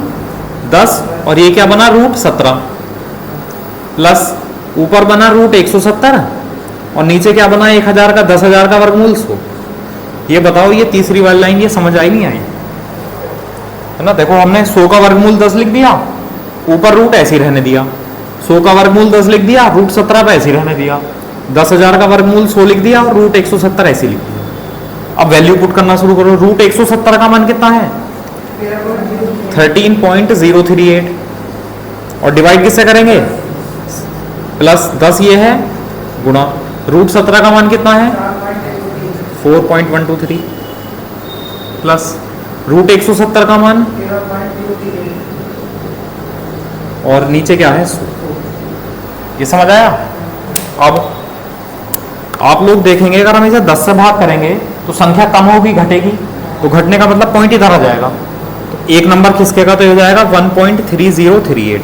10, और ये क्या बना रूट 17, प्लस ऊपर बना रूट 170 और नीचे क्या बना 1000 का, 10,000 का वर्गमूल 100। ये बताओ ये तीसरी वाली लाइन ये समझ आई नहीं आई? है ना, देखो हमने 100 का वर्गमूल 10 लिख दिया, ऊपर रूट ऐसे ही रहने दिया, 100 का वर्गमूल 10 लिख दिया, रूट 17 पे ऐसे ही रहने दिया, 10,000 का वर्गमूल 100 लिख दिया और रूट 170 ऐसे लिख दिया। अब वैल्यू पुट करना शुरू करो। रूट 170 का मान कितना है, 13.038, और डिवाइड किससे करेंगे, प्लस 10 ये है गुणा रूट 17 का मान कितना है 4.123, प्लस रूट 170 का मान, और नीचे क्या है 100। ये समझ आया? अब आप लोग देखेंगे अगर हम इसे 10 से भाग करेंगे तो संख्या कम होगी, घटेगी, तो घटने का मतलब पॉइंट इधर आ जाएगा, तो एक नंबर खिसकेगा तो हो जाएगा 1.3038।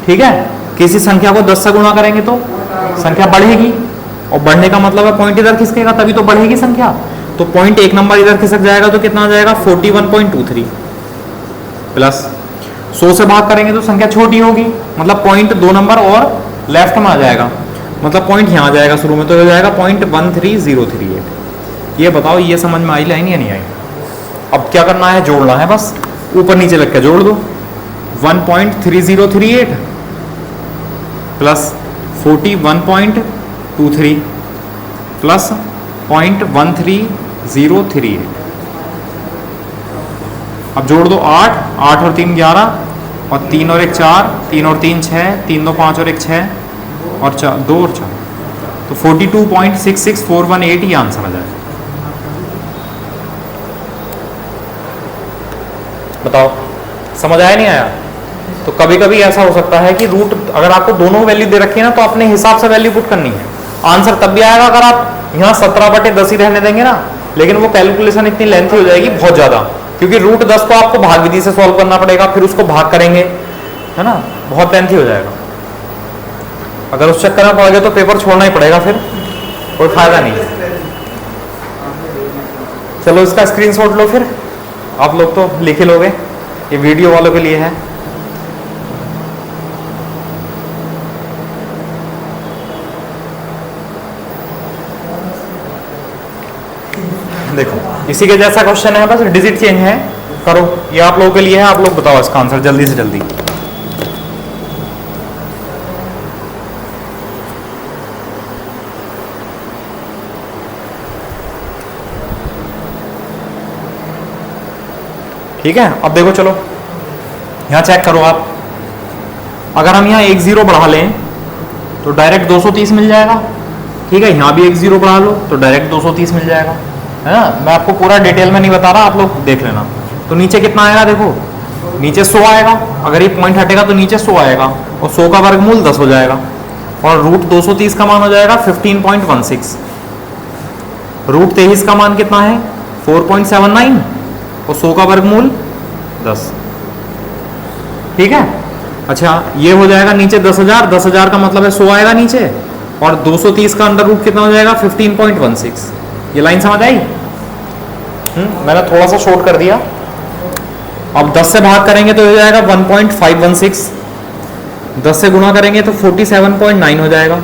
ठीक है, किसी संख्या को 10 से गुणा करेंगे तो संख्या बढ़ेगी, और बढ़ने का मतलब है पॉइंट इधर खिसकेगा तभी तो बढ़ेगी संख्या, तो पॉइंट एक नंबर इधर खिसक जाएगा तो कितना आ जाएगा 41.23, प्लस 100 से भाग करेंगे तो संख्या छोटी होगी, मतलब पॉइंट 2 नंबर और लेफ्ट में आ जाएगा, मतलब पॉइंट यहाँ आ जाएगा शुरू में, तो हो जाएगा 0.13038। ये बताओ ये समझ में आई लाइन या नहीं आई? अब क्या करना है, जोड़ना है बस, ऊपर नीचे लग के जोड़ दो, 1.3038 प्लस 41.23 प्लस 0.13038। अब जोड़ दो 8, 8 और 3 11, और 3 और 1 4, 3 और 3 6, 3 2 5 और 1 6, और 2 और 4, तो 42.66418 ये आंसर आ जाएगा। बताओ समझ आया नहीं आया? तो कभी कभी ऐसा हो सकता है कि रूट अगर आपको दोनों वैल्यू दे रखी है ना, तो अपने हिसाब से वैल्यू पुट करनी है, आंसर तब भी आएगा अगर आप यहाँ 17/10 ही रहने देंगे ना, लेकिन वो कैलकुलेशन इतनी लेंथी हो जाएगी बहुत ज्यादा, क्योंकि रूट 10 को आपको भाग विधि से सॉल्व करना पड़ेगा, फिर उसको भाग करेंगे, है ना, बहुत लेंथी हो जाएगा। अगर उस चक्कर में पड़ गए तो पेपर छोड़ना ही पड़ेगा, फिर कोई फायदा नहीं। चलो इसका स्क्रीनशॉट लो, फिर आप लोग तो लिख ही लोगे, ये वीडियो वालों के लिए है। देखो इसी के जैसा क्वेश्चन है, बस डिजिट चेंज है, करो, ये आप लोगों के लिए है, आप लोग बताओ इसका आंसर जल्दी से जल्दी। ठीक है, अब देखो चलो यहाँ चेक करो आप, अगर हम यहाँ 1 0 बढ़ा लें तो डायरेक्ट 230 मिल जाएगा। ठीक है, यहाँ भी 1 0 बढ़ा लो तो डायरेक्ट 230 मिल जाएगा, है ना। मैं आपको पूरा डिटेल में नहीं बता रहा, आप लोग देख लेना। तो नीचे कितना आएगा, देखो नीचे 100 आएगा, अगर ये पॉइंट हटेगा तो नीचे 100 आएगा, और 100 का वर्गमूल 10 हो जाएगा, और रूट 230 का मान हो जाएगा 15.16। रूट 23 का मान कितना है 4.79, और 100 का वर्गमूल 10। ठीक है, अच्छा ये हो जाएगा नीचे 10,000, 10,000 का मतलब है 100 आएगा नीचे, और 230 का अंडर रूट कितना हो जाएगा 15.16। ये लाइन समझ आई? मैंने थोड़ा सा शॉर्ट कर दिया। अब 10 से भाग करेंगे तो हो जाएगा 1.516, 10 से गुणा करेंगे तो 47.9 हो जाएगा,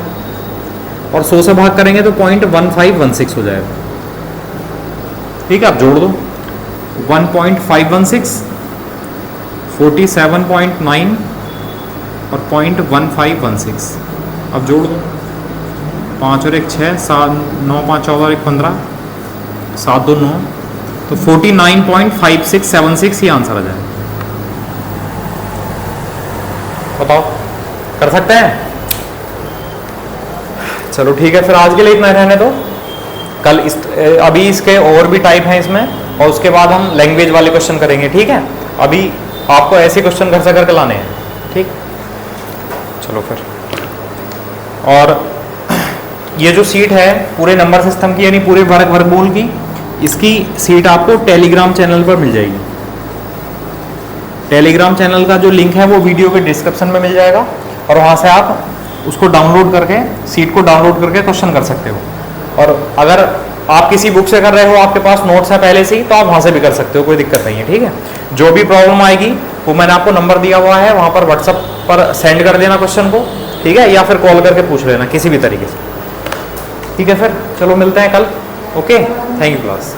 और 100 से भाग करेंगे तो 0.1516 हो जाएगा। ठीक है, अब जोड़ दो 1.516, 47.9 और 0.1516। अब जोड़ दो 5 और 1 6, 7 9 5 14 और 1 15, 7 2 9, तो 49.5676 ही आंसर आ जाए। बताओ कर सकते हैं? चलो ठीक है, फिर आज के लिए इतना रहने दो। कल अभी इसके और भी टाइप हैं इसमें, और उसके बाद हम लैंग्वेज वाले क्वेश्चन करेंगे, ठीक है। अभी आपको ऐसे क्वेश्चन घर से करके लाने हैं, ठीक। चलो फिर, और ये जो सीट है पूरे नंबर सिस्टम की, यानी पूरे वर्गमूल की, इसकी सीट आपको टेलीग्राम चैनल पर मिल जाएगी। टेलीग्राम चैनल का जो लिंक है वो वीडियो के डिस्क्रिप्शन में मिल जाएगा, और वहाँ से आप उसको डाउनलोड करके, सीट को डाउनलोड करके क्वेश्चन कर सकते हो। और अगर आप किसी बुक से कर रहे हो, आपके पास नोट्स है पहले से ही, तो आप वहाँ से भी कर सकते हो, कोई दिक्कत नहीं है, ठीक है। जो भी प्रॉब्लम आएगी वो मैंने आपको नंबर दिया हुआ है, वहाँ पर व्हाट्सएप पर सेंड कर देना क्वेश्चन को, ठीक है, या फिर कॉल करके पूछ लेना किसी भी तरीके से, ठीक है। फिर चलो मिलते हैं कल, ओके, थैंक यू क्लास।